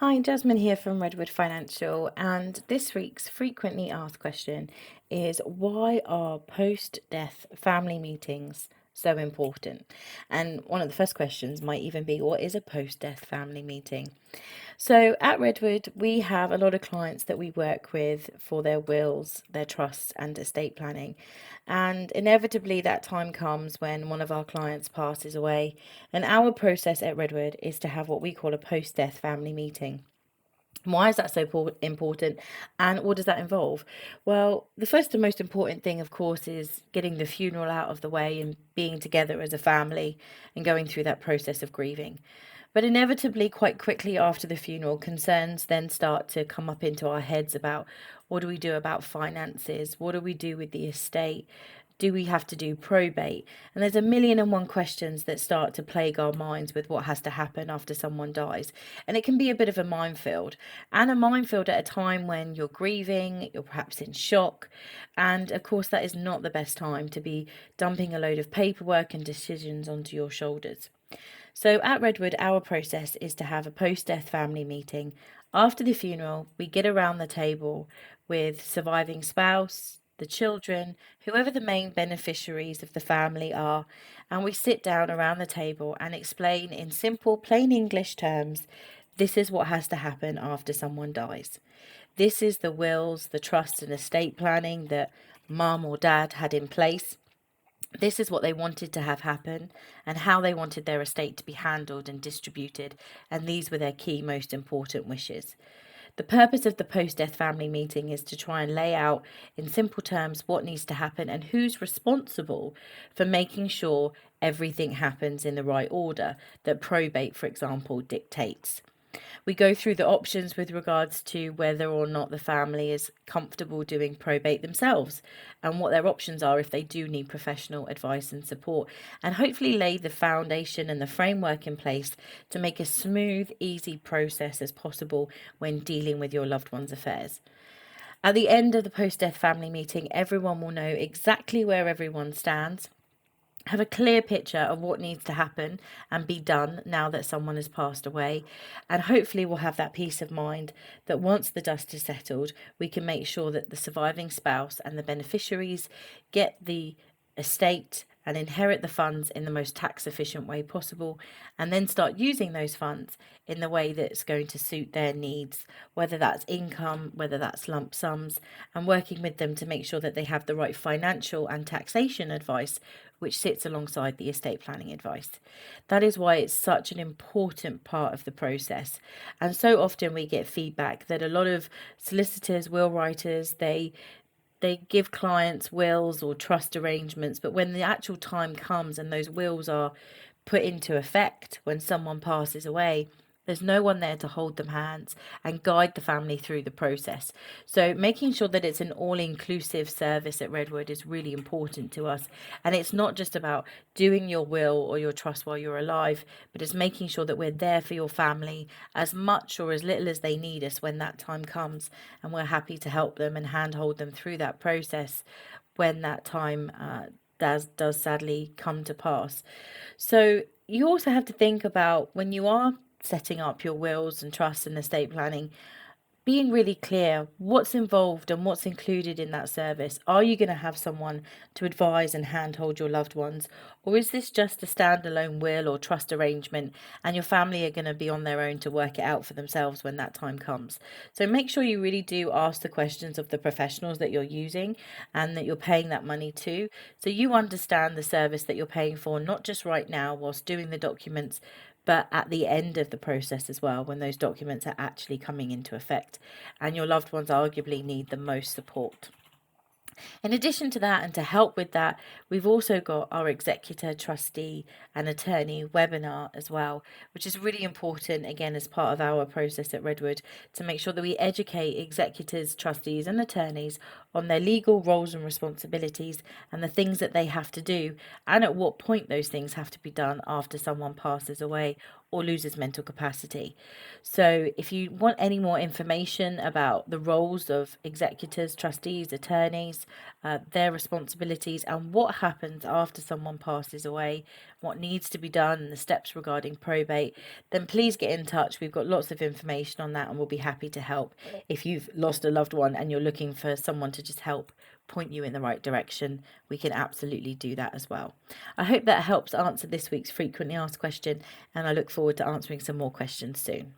Hi, Jasmine here from Redwood Financial, and this week's frequently asked question is why are post-death family meetings so important? And one of the first questions might even be, what is a post-death family meeting? So at Redwood, we have a lot of clients that we work with for their wills, their trusts, and estate planning. And inevitably, that time comes when one of our clients passes away. And our process at Redwood is to have what we call a post death family meeting. Why is that so important, and what does that involve? Well, the first and most important thing, of course, is getting the funeral out of the way and being together as a family and going through that process of grieving. But inevitably, quite quickly after the funeral, concerns then start to come up into our heads about what do we do about finances? What do we do with the estate? Do we have to do probate? And there's a million and one questions that start to plague our minds with what has to happen after someone dies. And it can be a bit of a minefield, and a minefield at a time when you're grieving, you're perhaps in shock. And of course, that is not the best time to be dumping a load of paperwork and decisions onto your shoulders. So at Redwood, our process is to have a post death family meeting. After the funeral, we get around the table with surviving spouse, the children, whoever the main beneficiaries of the family are, and we sit down around the table and explain in simple, plain English terms this is what has to happen after someone dies. This is the wills, the trusts, and estate planning that mum or dad had in place. This is what they wanted to have happen and how they wanted their estate to be handled and distributed, and these were their key, most important wishes. The purpose of the post death family meeting is to try and lay out in simple terms what needs to happen and who's responsible for making sure everything happens in the right order that probate, for example, dictates. We go through the options with regards to whether or not the family is comfortable doing probate themselves and what their options are if they do need professional advice and support, and hopefully lay the foundation and the framework in place to make a smooth, easy process as possible when dealing with your loved one's affairs. At the end of the post death family meeting, everyone will know exactly where everyone stands, have a clear picture of what needs to happen and be done now that someone has passed away. And hopefully, we'll have that peace of mind that once the dust is settled, we can make sure that the surviving spouse and the beneficiaries get the estate and inherit the funds in the most tax efficient way possible, and then start using those funds in the way that's going to suit their needs, whether that's income, whether that's lump sums, and working with them to make sure that they have the right financial and taxation advice which sits alongside the estate planning advice. That is why it's such an important part of the process. And so often we get feedback that a lot of solicitors, will writers, they give clients wills or trust arrangements, but when the actual time comes and those wills are put into effect when someone passes away, there's no one there to hold them hands and guide the family through the process. So making sure that it's an all-inclusive service at Redwood is really important to us. And it's not just about doing your will or your trust while you're alive, but it's making sure that we're there for your family as much or as little as they need us when that time comes. And we're happy to help them and handhold them through that process when that time does sadly come to pass. So you also have to think about when you are setting up your wills and trusts and estate planning, being really clear what's involved and what's included in that service. Are you going to have someone to advise and handhold your loved ones, or is this just a standalone will or trust arrangement and your family are going to be on their own to work it out for themselves when that time comes? So make sure you really do ask the questions of the professionals that you're using and that you're paying that money to, so you understand the service that you're paying for, not just right now whilst doing the documents, but at the end of the process as well, when those documents are actually coming into effect and your loved ones arguably need the most support. In addition to that, and to help with that, we've also got our executor, trustee, and attorney webinar as well, which is really important, again, as part of our process at Redwood, to make sure that we educate executors, trustees, and attorneys on their legal roles and responsibilities and the things that they have to do, and at what point those things have to be done after someone passes away or loses mental capacity. So, if you want any more information about the roles of executors, trustees, attorneys, their responsibilities, and what happens after someone passes away, what needs to be done and the steps regarding probate, then please get in touch. We've got lots of information on that and we'll be happy to help. If you've lost a loved one and you're looking for someone to just help point you in the right direction, we can absolutely do that as well. I hope that helps answer this week's frequently asked question, and I look forward to answering some more questions soon.